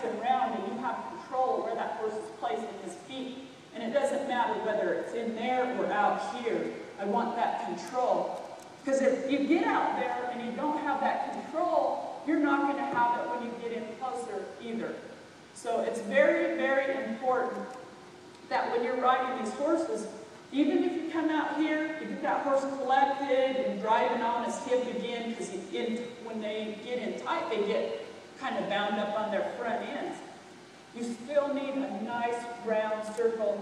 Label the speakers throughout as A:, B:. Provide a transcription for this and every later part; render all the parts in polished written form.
A: and round, and you have control where that horse is placing his feet. And it doesn't matter whether it's in there or out here. I want that control. Because if you get out there and you don't have that control, you're not going to have it when you get in closer either. So it's very, very important that when you're riding these horses, even if you come out here, you get that horse collected and driving on his hip again, because when they get in tight, they get kind of bound up on their front ends. You still need a nice round circle.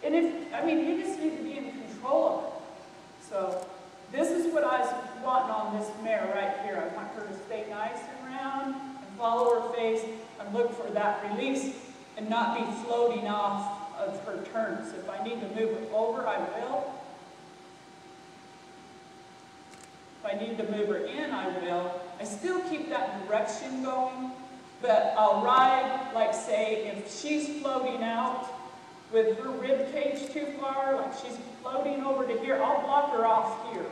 A: And you just need to be in control of it. So this is what I was wanting on this mare right here. I want her to stay nice and round and follow her face and look for that release and not be floating off of her turns. If I need to move it over, I will. If I need to move her in, I will. I still keep that direction going, but I'll ride, like say, if she's floating out with her rib cage too far, like she's floating over to here, I'll block her off here.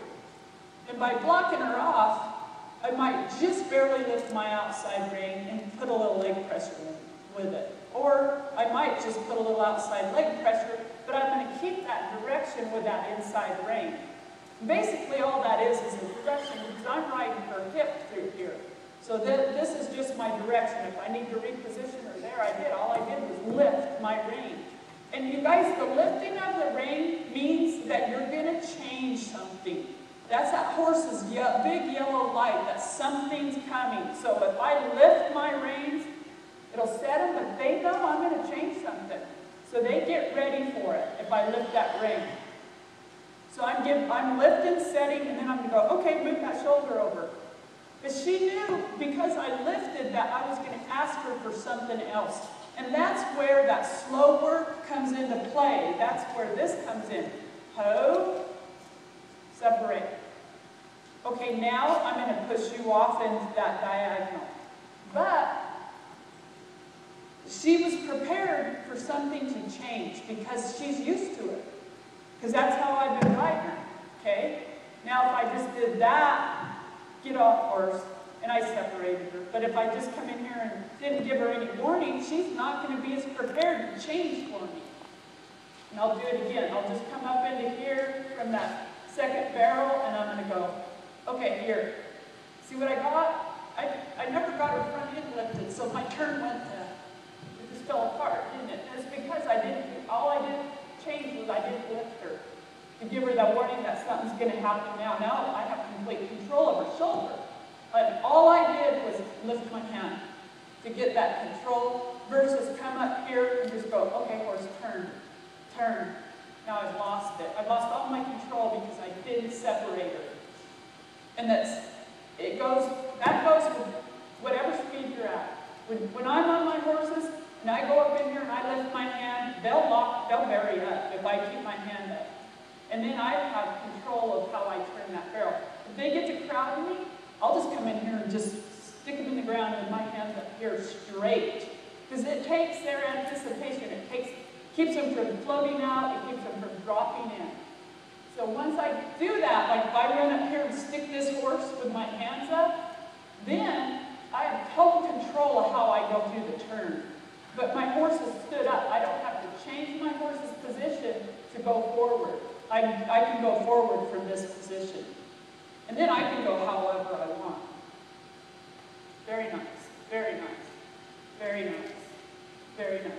A: And by blocking her off, I might just barely lift my outside rein and put a little leg pressure in with it. Or I might just put a little outside leg pressure, but I'm going to keep that direction with that inside rein. Basically, all that is a direction, because I'm riding her hip through here. So this is just my direction. If I need to reposition her there, I did. All I did was lift my rein. And you guys, the lifting of the rein means that you're going to change something. That's that horse's big yellow light, that something's coming. So if I lift my reins, it'll set them, but they know I'm going to change something. So they get ready for it if I lift that rein. So I'm lifting, setting, and then I'm going to go, okay, move that shoulder over. But she knew, because I lifted, that I was going to ask her for something else. And that's where that slow work comes into play. That's where this comes in. Ho, separate. Okay, now I'm going to push you off into that diagonal. But she was prepared for something to change because she's used to it. Because that's how I've been riding her, okay? Now if I just did that, get off horse, and I separated her. But if I just come in here and didn't give her any warning, she's not going to be as prepared to change for me. And I'll do it again. I'll just come up into here from that second barrel, and I'm going to go, okay, here. See what I got? I never got her front end lifted, so my turn went to, it just fell apart, didn't it? And it's because all I did change was I didn't lift her to give her that warning that something's going to happen now. Now I have complete control of her shoulder. And all I did was lift my hand to get that control versus come up here and just go, okay, horse, turn, turn. Now I've lost it. I've lost all my control because I didn't separate her. And that goes with whatever speed you're at. When I'm on my horses and I go up in here and I lift my hand, they'll bury up if I keep my hand up. And then I have control of how I turn that barrel. If they get to crowd me, I'll just come in here and just stick them in the ground with my hands up here straight. Because it takes their anticipation. It keeps them from floating out. It keeps them from dropping in. So once I do that, like if I run up here and stick this horse with my hands up, then I have total control of how I go through the turn. But my horse has stood up. I don't have to change my horse's position to go forward. I can go forward from this position. And then I can go however I want. Very nice, very nice, very nice, very nice.